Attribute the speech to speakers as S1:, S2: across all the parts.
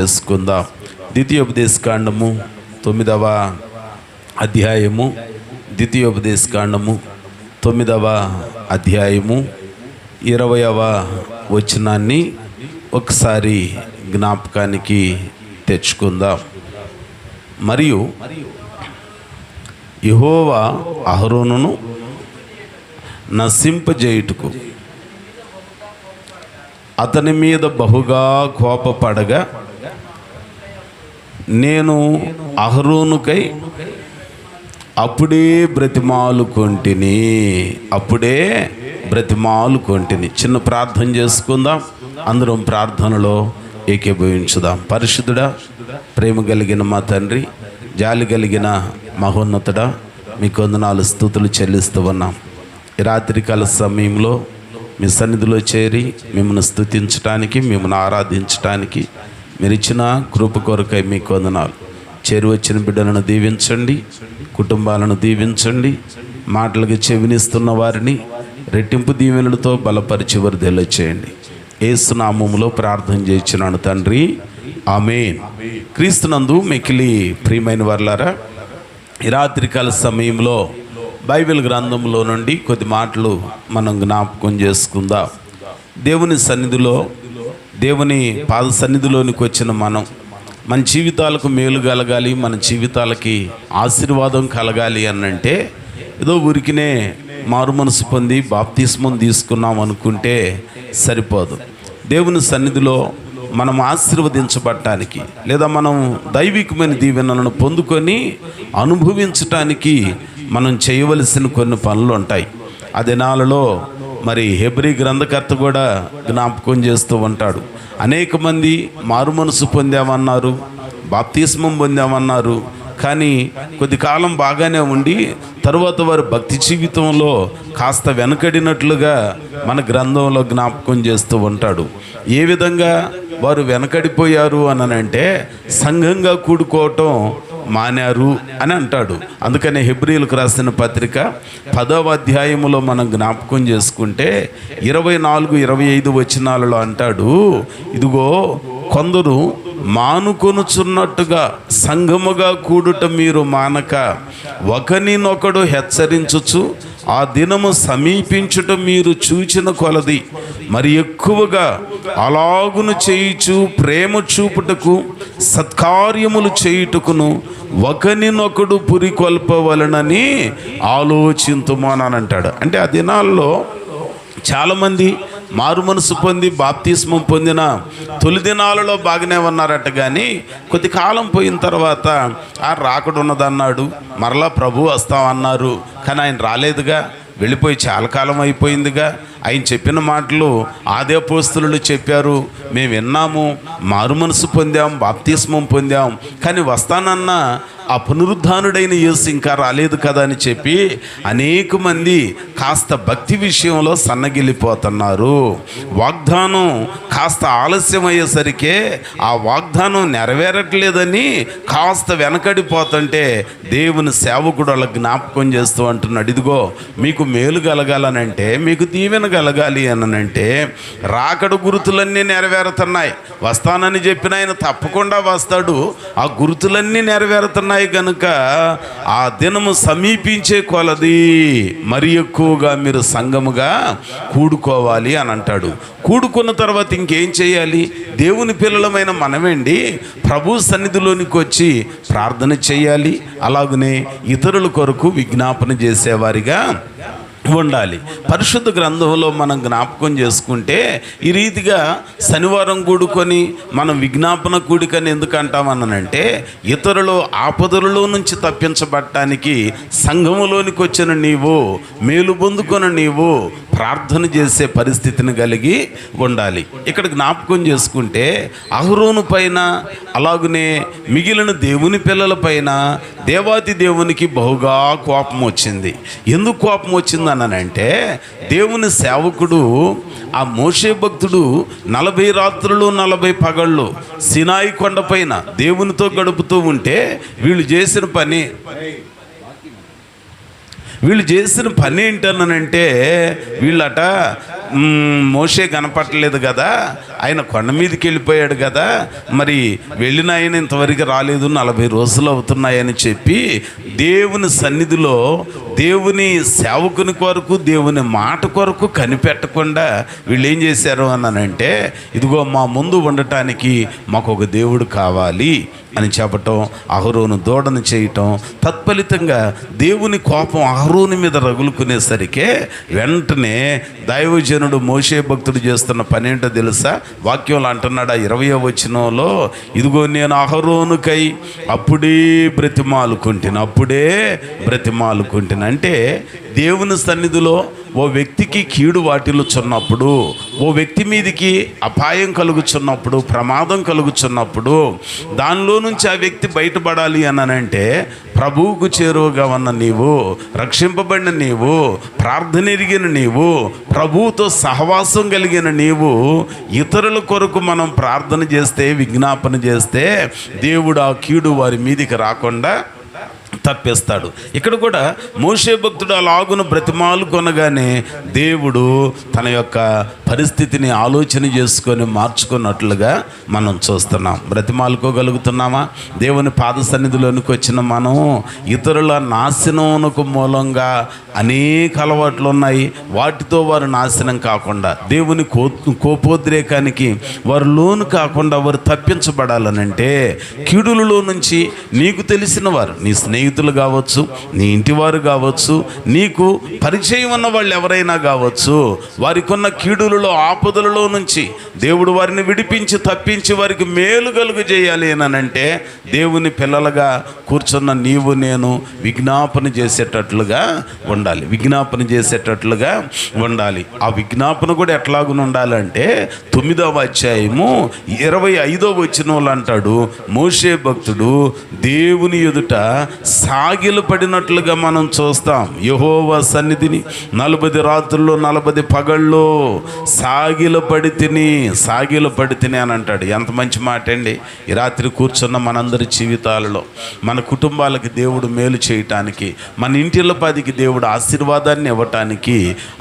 S1: చేసుకుందాం. ద్వితీయోపదేశకాండము 9వ అధ్యాయము, ద్వితీయోపదేశకాండము 9వ అధ్యాయము 20వ వచనాన్ని ఒకసారి జ్ఞాపకానికి తెచ్చుకుందాం. మరియు యెహోవా అహరోనును నశింపజేయుటకు అతని మీద బహుగా కోపపడగా, నేను అహరోనుకై అప్పుడే బ్రతిమాలుకొంటిని. చిన్న ప్రార్థన చేసుకుందాం, అందరం ప్రార్థనలో ఏకీభవించుదాం. పరిశుద్ధుడా, ప్రేమ కలిగిన మా తండ్రి, జాలి కలిగిన మహోన్నతుడా, మీకు వందనాలు స్తుతులు చెల్లిస్తూ ఉన్నాం. ఈ రాత్రికాల సమయంలో మీ సన్నిధిలో చేరి మిమ్మల్ని స్తుతించడానికి, మిమ్మల్ని ఆరాధించడానికి మీరు ఇచ్చిన కృప కొరకై మీకు వందనాలు. చేరి వచ్చిన బిడ్డలను దీవించండి, కుటుంబాలను దీవించండి. మాటలకు చెవినిస్తున్న వారిని రెట్టింపు దీవెనలతో బలపరిచి వర్ధిల్ల చేయండి. యేసు నామములో ప్రార్థన చేయించున్నాను తండ్రి, ఆమేన్. క్రీస్తునందు మిక్కిలి ప్రియమైన వారలారా, ఈ రాత్రికాల సమయంలో బైబిల్ గ్రంథంలో నుండి కొద్ది మాటలు మనం జ్ఞాపకం చేసుకుందాం. దేవుని సన్నిధిలో, దేవుని పాద సన్నిధిలోనికి వచ్చిన మన జీవితాలకు మేలు కలగాలి, మన జీవితాలకి ఆశీర్వాదం కలగాలి అనంటే ఏదో ఊరికినే మారు మనసు పొంది బాప్తిస్మం తీసుకున్నాం అనుకుంటే సరిపోదు. దేవుని సన్నిధిలో మనం ఆశీర్వదించబడటానికి, లేదా మనం దైవికమైన దీవెనలను పొందుకొని అనుభవించటానికి మనం చేయవలసిన కొన్ని పనులు ఉంటాయి. ఆ దినాలలో మరి హెబ్రీ గ్రంథకర్త కూడా జ్ఞాపకం చేస్తూ ఉంటాడు. అనేక మంది మారు మనసు పొందామన్నారు, బాప్తిస్మం పొందామన్నారు, కానీ కొద్ది కాలం బాగానే ఉండి తరువాత వారు భక్తి జీవితంలో కాస్త వెనకడినట్లుగా మన గ్రంథంలో జ్ఞాపకం చేస్తూ ఉంటాడు. ఏ విధంగా వారు వెనకడిపోయారు అనంటే సంఘంగా కూడుకోవటం మానారు అని అంటాడు. అందుకనే హెబ్రీయులకు రాసిన పత్రిక 10వ అధ్యాయములో మనం జ్ఞాపకం చేసుకుంటే 24-25 వచనాలలో అంటాడు, ఇదిగో కొందరు మానుకొనుచున్నట్టుగా సంఘముగా కూడుట మీరు మానక ఒకరినొకడు హెచ్చరించుచు ఆ దినము సమీపించుట మీరు చూచిన కొలది మరి ఎక్కువగా అలాగును చేయుచు ప్రేమ చూపుటకు సత్కార్యములు చేయుటకును ఒకరినొకడు పురికొల్పవలనని ఆలోచింతుమానంటాడు. అంటే ఆ దినాల్లో చాలామంది మారు మనసు పొంది బాప్తిస్మం పొందిన తొలి దినాలలో బాగానే ఉన్నారట, కానీ కొద్ది కాలం పోయిన తర్వాత రాకడ ఉన్నదన్నాడు, మరలా ప్రభు వస్తామన్నారు, కానీ ఆయన రాలేదుగా, వెళ్ళిపోయి చాలా కాలం అయిపోయిందిగా. ఆయన చెప్పిన మాటలు ఆది అపోస్తలులు చెప్పారు, మేము విన్నాము, మారు మనసు పొందాం, బాప్తిస్మం పొందాం, కానీ వస్తానన్న ఆ పునరుద్ధానుడైన యేసు ఇంకా రాలేదు కదా అని చెప్పి అనేక మంది కాస్త భక్తి విషయంలో సన్నగిల్లిపోతున్నారు. వాగ్దానం కాస్త ఆలస్యం అయ్యేసరికే ఆ వాగ్దానం నెరవేరట్లేదని కాస్త వెనకడిపోతుంటే దేవుని సేవకుడు అలా జ్ఞాపకం చేస్తూ అంటున్నాడు, ఇదిగో మీకు మేలు కలగాలనంటే, మీకు దీవెన కలగాలి అనంటే రాకడ గుర్తులన్నీ నెరవేరుతున్నాయి. వస్తానని చెప్పిన ఆయన తప్పకుండా వస్తాడు, ఆ గుర్తులన్నీ నెరవేరుతున్నాయి కనుక ఆ దినము సమీపించే కొలది మరి ఎక్కువగా మీరు సంఘముగా కూడుకోవాలి అని అంటాడు. కూడుకున్న తర్వాత ఇంకేం చేయాలి? దేవుని పిల్లలమైన మనమేండి ప్రభు సన్నిధిలోనికి వచ్చి ప్రార్థన చేయాలి, అలాగనే ఇతరుల కొరకు విజ్ఞాపన చేసేవారిగా ఉండాలి. పరిశుద్ధ గ్రంథంలో మనం జ్ఞాపకం చేసుకుంటే ఈ రీతిగా శనివారం కూడుకొని మనం విజ్ఞాపన కూడికని ఎందుకు అంటామనంటే, ఇతరులు ఆపదలలో నుంచి తప్పించబడటానికి సంఘములోనికి వచ్చిన నీవు, మేలు పొందుకొని నీవు ప్రార్థన చేసే పరిస్థితిని కలిగి ఉండాలి. ఇక్కడ జ్ఞాపకం చేసుకుంటే అహరోను పైన, అలాగనే మిగిలిన దేవుని పిల్లల పైన దేవాతి దేవునికి బహుగా కోపం వచ్చింది. ఎందుకు కోపం వచ్చింది అనంటే, దేవుని సేవకుడు ఆ మోషే భక్తుడు 40 రాత్రులు 40 పగళ్ళు సినాయి కొండపైన దేవునితో గడుపుతూ ఉంటే వీళ్ళు చేసిన పని ఏంటనంటే, వీళ్ళట మోషే కనపట్టలేదు కదా, ఆయన కొండ మీదకి వెళ్ళిపోయాడు కదా, మరి వెళ్ళిన ఆయన ఇంతవరకు రాలేదు, 40 రోజులు అవుతున్నాయని చెప్పి దేవుని సన్నిధిలో దేవుని సేవకుని కొరకు దేవుని మాట కొరకు కనిపెట్టకుండా వీళ్ళు ఏం చేశారు అన్నానంటే, ఇదిగో మా ముందు ఉండటానికి మాకు ఒక దేవుడు కావాలి అని చెప్పటం, అహరోను దూడను చేయటం, తత్ఫలితంగా దేవుని కోపం అహరోను మీద రగులుకునేసరికే వెంటనే దైవజనుడు మోషే భక్తుడు చేస్తున్న పని ఏంటో తెలుసా? వాక్యంలో అంటున్నాడు 20వ వచనంలో, ఇదిగో నేను అహరోనుకై అప్పుడే బ్రతిమాలుకుంటున్నాను. అంటే దేవుని సన్నిధిలో ఓ వ్యక్తికి కీడు వాటిల్లుచున్నప్పుడు, ఓ వ్యక్తి మీదికి అపాయం కలుగుచున్నప్పుడు, ప్రమాదం కలుగుచున్నప్పుడు, దానిలో నుంచి ఆ వ్యక్తి బయటపడాలి అనంటే ప్రభువుకు చేరువగా ఉన్న నీవు, రక్షింపబడిన నీవు, ప్రార్థన ఎరిగిన నీవు, ప్రభువుతో సహవాసం కలిగిన నీవు ఇతరుల కొరకు మనం ప్రార్థన చేస్తే, విజ్ఞాపన చేస్తే దేవుడు ఆ కీడు వారి మీదికి రాకుండా తప్పిస్తాడు. ఇక్కడ కూడా మోషే భక్తుడు అలాగున బ్రతిమాలు కొనగానే దేవుడు తన యొక్క పరిస్థితిని ఆలోచన చేసుకొని మార్చుకున్నట్లుగా మనం చూస్తున్నాం. బ్రతిమాలుకోగలుగుతున్నామా? దేవుని పాద సన్నిధిలోనికి వచ్చిన మనం ఇతరుల నాశనమునకు మూలంగా అనేక అలవాట్లు ఉన్నాయి, వాటితో వారు నాశనం కాకుండా, దేవుని కోపోద్రేకానికి వారు లోను కాకుండా వారు తప్పించబడాలనంటే కీడులలో నుంచి నీకు తెలిసిన వారు, నీ స్నేహితులు కావచ్చు, నీ ఇంటివారు కావచ్చు, నీకు పరిచయం ఉన్న వాళ్ళు ఎవరైనా కావచ్చు, వారికి ఉన్న కీడులలో ఆపదలలో నుంచి దేవుడు వారిని విడిపించి తప్పించి వారికి మేలు కలుగు చేయాలి అనంటే దేవుని పిల్లలుగా కూర్చున్న నీవు నేను విజ్ఞాపన చేసేటట్లుగా ఉండాలి. ఆ విజ్ఞాపన కూడా ఎట్లాగున ఉండాలంటే 9వ అధ్యాయము 25వ వచనంలో అంటాడు, మోషే భక్తుడు దేవుని ఎదుట సాగిలు పడినట్లుగా మనం చూస్తాం. యెహోవా సన్నిధిని 40 రాత్రుల్లో 40 పగళ్ళు సాగిలు పడి తిని అని అంటాడు. ఎంత మంచి మాట అండి! ఈ రాత్రి కూర్చున్న మనందరి జీవితాలలో మన కుటుంబాలకి దేవుడు మేలు చేయటానికి, మన ఇంటిల పదికి దేవుడు ఆశీర్వాదాన్ని ఇవ్వటానికి,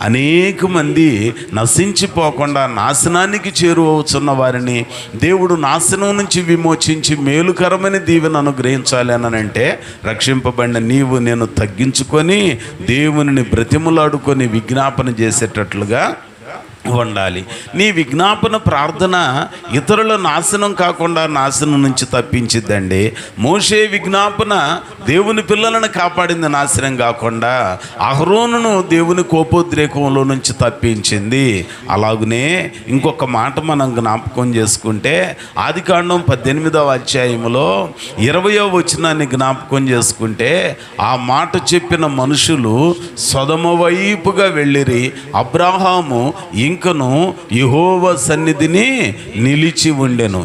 S1: అనేక మంది నశించిపోకుండా నాశనానికి చేరువవుతున్న వారిని దేవుడు నాశనం నుంచి విమోచించి మేలుకరమైన దీవెన అనుగ్రహించాలి అనంటే రక్షింపబడిన నీవు నేను తగ్గించుకొని దేవునిని బ్రతిములాడుకొని విజ్ఞాపన చేసేటట్లుగా ఉండాలి. నీ విజ్ఞాపన ప్రార్థన ఇతరుల నాశనం కాకుండా నాశనం నుంచి తప్పించిద్దండి. మోషే విజ్ఞాపన దేవుని పిల్లలను కాపాడింది, నాశనం కాకుండా. అహరోనును దేవుని కోపోద్రేకంలో నుంచి తప్పించింది. అలాగనే ఇంకొక మాట మనం జ్ఞాపకం చేసుకుంటే ఆదికాండం 18వ అధ్యాయంలో 20వ వచనాన్ని జ్ఞాపకం చేసుకుంటే ఆ మాట చెప్పిన మనుషులు సొదొమ వైపుగా వెళ్ళిరి, అబ్రాహాము ఇంకను యెహోవా సన్నిధిని నిలిచి ఉండెను.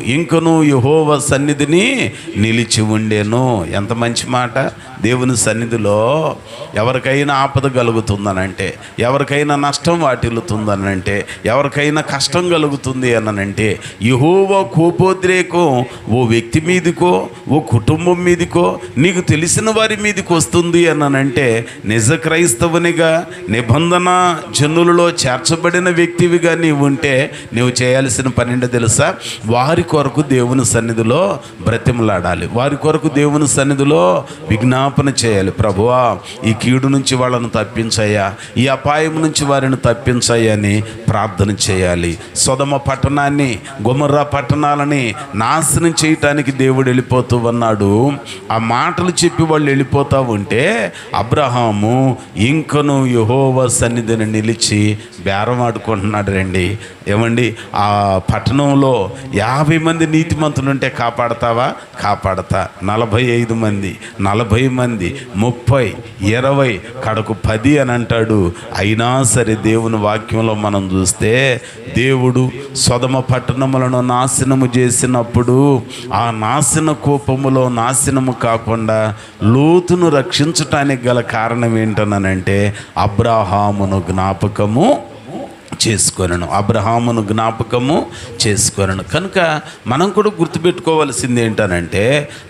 S1: ఎంత మంచి మాట! దేవుని సన్నిధిలో ఎవరికైనా ఆపద కలుగుతుందనంటే, ఎవరికైనా నష్టం వాటిల్లుతుందనంటే, ఎవరికైనా కష్టం కలుగుతుంది అనంటే యెహోవా కోపోద్రేకం ఓ వ్యక్తి మీదకో, ఓ కుటుంబం మీదకో, నీకు తెలిసిన వారి మీదకి వస్తుంది అనంటే నిజ క్రైస్తవునిగా, నిబంధన జనులలో చేర్చబడిన వ్యక్తివిగా నీవు ఉంటే నువ్వు చేయాల్సిన పని ఏంటో తెలుసా? వారి కొరకు దేవుని సన్నిధిలో బ్రతిమలాడాలి, వారి కొరకు దేవుని సన్నిధిలో విజ్ఞాపన చేయాలి. ప్రభువా, ఈ కీడు నుంచి వాళ్ళను తప్పించయ్యా, ఈ అపాయం నుంచి వారిని తప్పించయ్యా అని ప్రార్థన చేయాలి. సొదొమ పట్టణాన్ని, గొమొర్రా పట్టణాలని నాశనం చేయటానికి దేవుడు వెళ్ళిపోతూ ఉన్నాడు. ఆ మాటలు చెప్పి వాళ్ళు వెళ్ళిపోతూ ఉంటే అబ్రహాము ఇంకను యెహోవా సన్నిధిని నిలిచి బేరం ఆడుకుంటున్నాడు రండి. ఏమండి, ఆ పట్టణంలో 50 మంది నీతిమంతులు ఉంటే కాపాడతావా? కాపాడతా. 45 మంది, 40 మంది, 30, 20, కడకు 10 అని అంటాడు. అయినా సరే దేవుని వాక్యంలో మనం చూస్తే దేవుడు సొదొమ పట్టణములను నాశనము చేసినప్పుడు ఆ నాశన కోపములో నాశనము కాకుండా లోతును రక్షించటానికి గల కారణం ఏంటనంటే అబ్రాహామును జ్ఞాపకము చేసుకొనెను, అబ్రహామును జ్ఞాపకము చేసుకొనెను. కనుక మనం కూడా గుర్తుపెట్టుకోవాల్సింది ఏంటనంటే,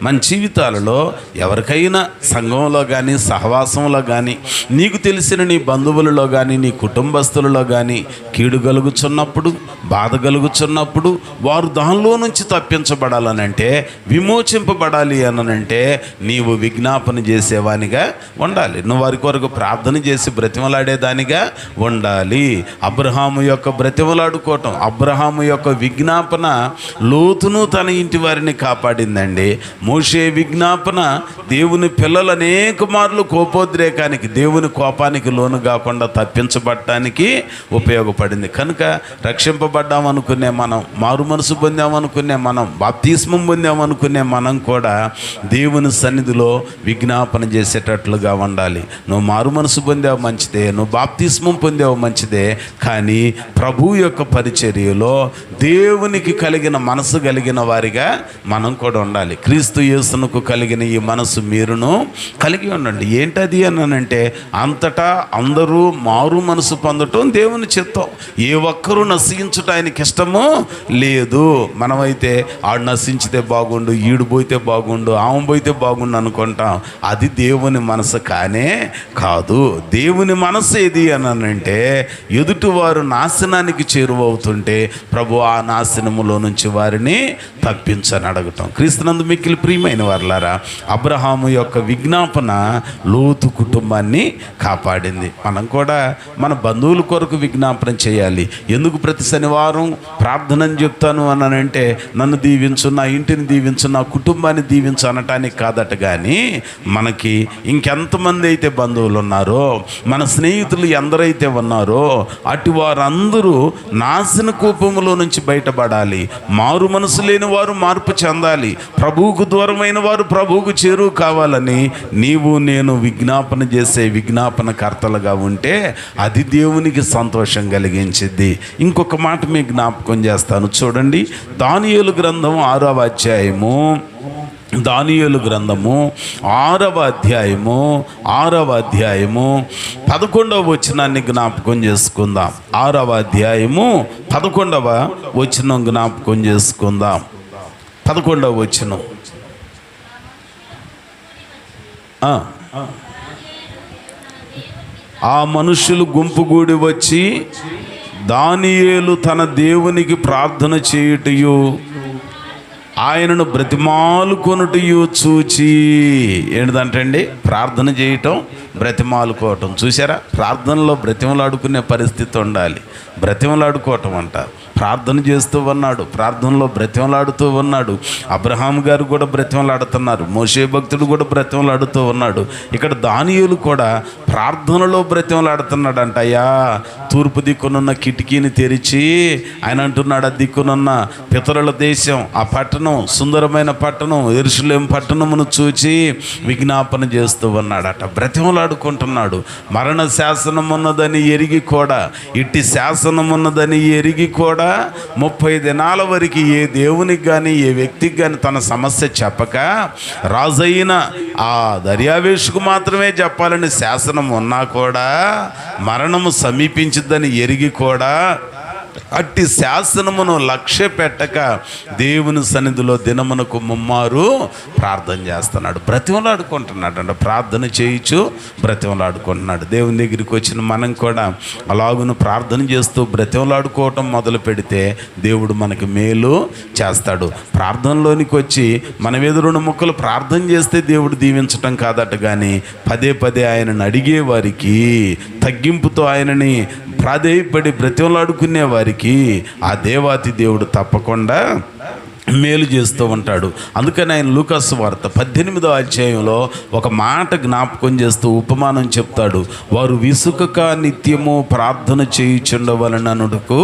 S1: మన జీవితాలలో ఎవరికైనా సంఘంలో కానీ సహవాసంలో కానీ నీకు తెలిసిన నీ బంధువులలో కానీ నీ కుటుంబస్తులలో కానీ కీడు కలుగుచున్నప్పుడు, బాధ కలుగుచున్నప్పుడు వారు దానిలో నుంచి తప్పించబడాలనంటే, విమోచింపబడాలి అనంటే నీవు విజ్ఞాపన చేసేవానిగా ఉండాలి. నువ్వు వారి కొరకు ప్రార్థన చేసి బ్రతిమలాడేదానిగా ఉండాలి. అబ్రహాము యొక్క బ్రతిమలాడుకోవటం, అబ్రహాము యొక్క విజ్ఞాపన లోతును తన ఇంటి వారిని కాపాడిందండి. మోషే విజ్ఞాపన దేవుని పిల్లలు అనేక మార్లు కోపోద్రేకానికి, దేవుని కోపానికి లోను కాకుండా తప్పించబడటానికి ఉపయోగపడింది. కనుక రక్షింపబడ్డామనుకునే మనం, మారు మనసు పొందామనుకునే మనం, బాప్తిస్మం పొందామనుకునే మనం కూడా దేవుని సన్నిధిలో విజ్ఞాపన చేసేటట్లుగా ఉండాలి. నువ్వు మారు మనసు పొందావు మంచిదే, నువ్వు బాప్తిస్మం పొందావు మంచిదే, కానీ ప్రభు యొక్క పరిచర్యలో దేవునికి కలిగిన మనసు కలిగిన వారిగా మనం కూడా ఉండాలి. క్రీస్తు యేసునకు కలిగిన ఈ మనసు మీరును కలిగి ఉండండి. ఏంటది అనంటే, అంతటా అందరూ మారు మనసు పొందటం దేవుని చిత్తం. ఏ ఒక్కరూ నశించుట ఆయనకి ఇష్టమో లేదు. మనమైతే ఆడు నశించితే బాగుండు, ఈడు పోయితే బాగుండు, ఆమె పోయితే బాగుండు అనుకుంటాం. అది దేవుని మనసు కానే కాదు. దేవుని మనసు ఏది అనంటే, ఎదుటివారు నాశనానికి చేరువవుతుంటే ప్రభు ఆ నాశనములో నుంచి వారిని తప్పించని అడగటం. క్రీస్తునందు మిక్కిలి ప్రియమైన వారలారా, అబ్రహాము యొక్క విజ్ఞాపన లోతు కుటుంబాన్ని కాపాడింది. మనం కూడా మన బంధువుల కొరకు విజ్ఞాపన చేయాలి. ఎందుకు ప్రతి శనివారం ప్రార్థనని చెప్తాను అనంటే, నన్ను దీవించు, నా ఇంటిని దీవించు, నా కుటుంబాన్ని దీవించు అనటానికి కాదట. కానీ మనకి ఇంకెంతమంది అయితే బంధువులు ఉన్నారో, మన స్నేహితులు ఎందరైతే ఉన్నారో అటు వారందరూ నాశన కూపములో నుంచి బయటపడాలి. మారు మనసు లేని వారు మార్పు చెందాలి. ప్రభువుకు దూరమైన వారు ప్రభువుకు చేరువు కావాలని నీవు నేను విజ్ఞాపన చేసే విజ్ఞాపన కర్తలుగా ఉంటే అది దేవునికి సంతోషం కలిగించిద్ది. ఇంకొక మాట మీకు జ్ఞాపకం చేస్తాను, చూడండి. దానియేలు గ్రంథం 6వ అధ్యాయము, దానియేలు గ్రంథము 6వ అధ్యాయము 11వ వచనాన్ని జ్ఞాపకం చేసుకుందాం. 6వ అధ్యాయము 11వ వచనం జ్ఞాపకం చేసుకుందాం. 11వ వచనం. ఆ మనుషులు గుంపుగూడి వచ్చి దానియేలు తన దేవునికి ప్రార్థన చేయుటయు ఆయనను బ్రతిమాలుకొనుటయు చూచి, ఏంటిదంటండి? ప్రార్థన చేయటం, బ్రతిమాలుకోవటం. చూసారా? ప్రార్థనలో బ్రతిమలాడుకునే పరిస్థితి ఉండాలి. బ్రతిమలాడుకోవటం అంట. ప్రార్థన చేస్తూ ఉన్నాడు, ప్రార్థనలో బ్రతిమలాడుతూ ఉన్నాడు. అబ్రహాం గారు కూడా బ్రతిమలాడుతున్నారు, మోషే భక్తుడు కూడా బ్రతిమలాడుతూ ఉన్నాడు. ఇక్కడ దానియేలు కూడా ప్రార్థనలో బ్రతిమలాడుతున్నాడు అంట. అయ్యా, తూర్పు దిక్కునున్న కిటికీని తెరిచి ఆయన అంటున్నాడు, ఆ దిక్కునున్న పితరుల దేశం, ఆ పట్టణం, సుందరమైన పట్టణం యెరూషలేము పట్టణమును చూచి విజ్ఞాపన చేస్తూ ఉన్నాడట. బ్రతిమలాడుకుంటున్నాడు. మరణ శాసనం ఉన్నదని ఎరిగి కూడా, ఇట్టి శాసనం ఉన్నదని ఎరిగి కూడా 30 దినాల వరకు ఏ దేవునికి కానీ ఏ వ్యక్తికి కానీ తన సమస్య చెప్పక, రాజైన ఆ దర్యావేషుకు మాత్రమే చెప్పాలని శాసనం ఉన్నా కూడా, మరణము సమీపించిద్దని ఎరిగి కూడా అట్టి శాసనమును లక్ష్య పెట్టక దేవుని సన్నిధిలో దినమునకు ముమ్మారు ప్రార్థన చేస్తున్నాడు. బ్రతిమలాడుకుంటున్నాడు అంట. ప్రార్థన చేయించు బ్రతిమలాడుకుంటున్నాడు. దేవుని దగ్గరికి వచ్చిన మనం కూడా అలాగును ప్రార్థన చేస్తూ బ్రతిమలాడుకోవటం మొదలు పెడితే దేవుడు మనకి మేలు చేస్తాడు. ప్రార్థనలోనికి వచ్చి మన మీద 2 ముక్కలు ప్రార్థన చేస్తే దేవుడు దీవించటం కాదట. కానీ పదే పదే ఆయనను అడిగే వారికి, తగ్గింపుతో ఆయనని ప్రాధేయపడి బ్రతిమలాడుకునే వారికి ఆ దేవాతి దేవుడు తప్పకుండా మేలు చేస్తూ ఉంటాడు. అందుకని ఆయన లూకాసు వార్త 18వ అధ్యాయంలో ఒక మాట జ్ఞాపకం చేస్తూ ఉపమానం చెప్తాడు. వారు విసుకక నిత్యము ప్రార్థన చేయుచుండవలననుటకు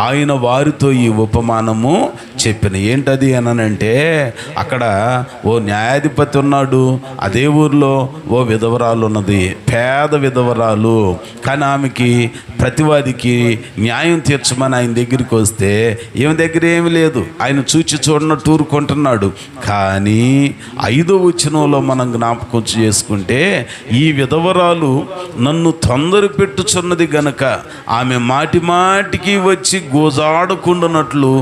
S1: ఆయన వారితో ఈ ఉపమానము చెప్పిన. ఏంటది అనంటే, అక్కడ ఓ న్యాయాధిపతి ఉన్నాడు. అదే ఊరిలో ఓ విధవరాలు ఉన్నది, పేద విధవరాలు. కానీ ఆమెకి ప్రతివాదికి న్యాయం తీర్చమని ఆయన దగ్గరికి వస్తే ఈమె దగ్గర ఏమి లేదు, ఆయన చూచి చూడనట్టు ఊరుకుంటున్నాడు. కానీ 5వ వచనంలో మనం జ్ఞాపకం చేసుకుంటే, ఈ విధవరాలు నన్ను తొందర పెట్టుచున్నది గనక ఆమె మాటి మాటికి వచ్చి గోజాడుకుంటున్నట్లు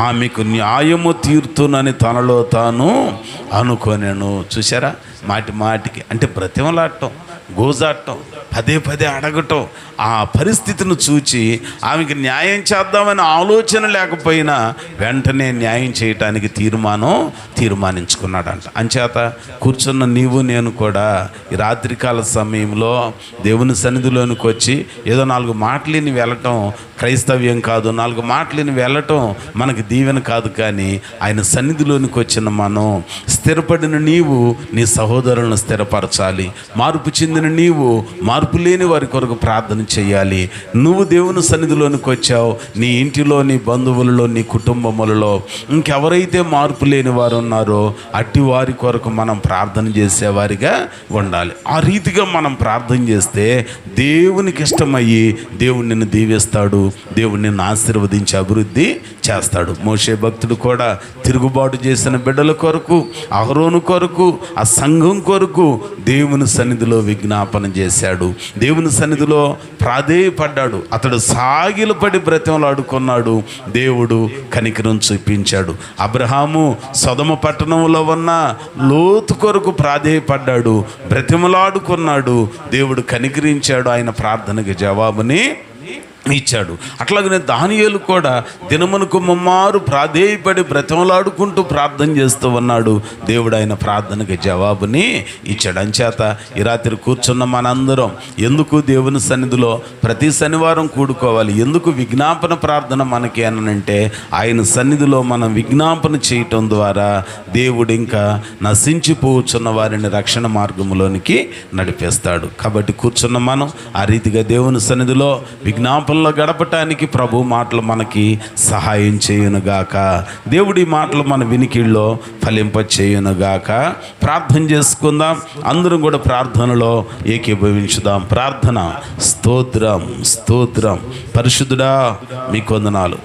S1: ఆమెకు న్యాయము తీర్తునని తనలో తాను అనుకొనెను. చూసారా, మాటి మాటికి అంటే బ్రతిమలాడటం, గోజాడటం, పదే పదే అడగటం. ఆ పరిస్థితిని చూచి ఆమెకి న్యాయం చేద్దామని ఆలోచన లేకపోయినా వెంటనే న్యాయం చేయటానికి తీర్మానించుకున్నాడంట. అంచేత కూర్చున్న నీవు నేను కూడా ఈ రాత్రికాల సమయంలో దేవుని సన్నిధిలోనికి వచ్చి ఏదో 4 మాటలని వెళ్ళటం క్రైస్తవ్యం కాదు, 4 మాటలని వెళ్ళటం మనకి దీవెన కాదు. కానీ ఆయన సన్నిధిలోనికి వచ్చిన మనం, స్థిరపడిన నీవు నీ సహోదరులను స్థిరపరచాలి. మార్పు చెందిన నీవు మార్పు లేని వారి కొరకు ప్రార్థన చేయాలి. నువ్వు దేవుని సన్నిధిలోనికి వచ్చావు, నీ ఇంటిలో, నీ బంధువులలో, నీ కుటుంబములలో ఇంకెవరైతే మార్పు లేని వారు ఉన్నారో అట్టి వారి కొరకు మనం ప్రార్థన చేసేవారిగా ఉండాలి. ఆ రీతిగా మనం ప్రార్థన చేస్తే దేవునికి ఇష్టమయ్యి దేవుడు నిన్ను దీవిస్తాడు, దేవుడు నిన్ను ఆశీర్వదించి అభివృద్ధి చేస్తాడు. మోషే భక్తుడు కూడా తిరుగుబాటు చేసిన బిడ్డల కొరకు, అహరోను కొరకు, ఆ సంఘం కొరకు దేవుని సన్నిధిలో విజ్ఞాపన చేశాడు, దేవుని సన్నిధిలో ప్రాధేయపడ్డాడు. అతడు సాగిలపడి బ్రతిమలాడుకున్నాడు, దేవుడు కనికరం చూపించాడు. అబ్రహాము సొదొమ పట్టణంలో ఉన్న లోతు కొరకు ప్రాధేయపడ్డాడు, బ్రతిమలాడుకున్నాడు, దేవుడు కనికరించాడు, ఆయన ప్రార్థనకి జవాబుని ఇచ్చాడు. అట్లాగనే దానియేలు కూడా దినమునకు ముమ్మారు ప్రాధేయపడి బ్రతిమలాడుకుంటూ ప్రార్థన చేస్తూ ఉన్నాడు, దేవుడు ఆయన ప్రార్థనకి జవాబుని ఇచ్చాడు. అంచేత ఈ రాత్రి కూర్చున్న మనందరం ఎందుకు దేవుని సన్నిధిలో ప్రతి శనివారం కూడుకోవాలి? ఎందుకు విజ్ఞాపన ప్రార్థన మనకి అనంటే, ఆయన సన్నిధిలో మనం విజ్ఞాపన చేయటం ద్వారా దేవుడు ఇంకా నశించిపోతున్న వారిని రక్షణ మార్గంలోనికి నడిపేస్తాడు. కాబట్టి కూర్చున్న మనం ఆ రీతిగా దేవుని సన్నిధిలో విజ్ఞాపన గడపటానికి ప్రభు మాటలు మనకి సహాయం చేయునుగాక. దేవుడి మాటలు మన వినికిల్లో ఫలింప చేయునుగాక. ప్రార్థన చేసుకుందాం, అందరం కూడా ప్రార్థనలో ఏకీభవించుదాం. ప్రార్థన. స్తోత్రం, స్తోత్రం. పరిశుద్ధుడా మీకు వందనాలు.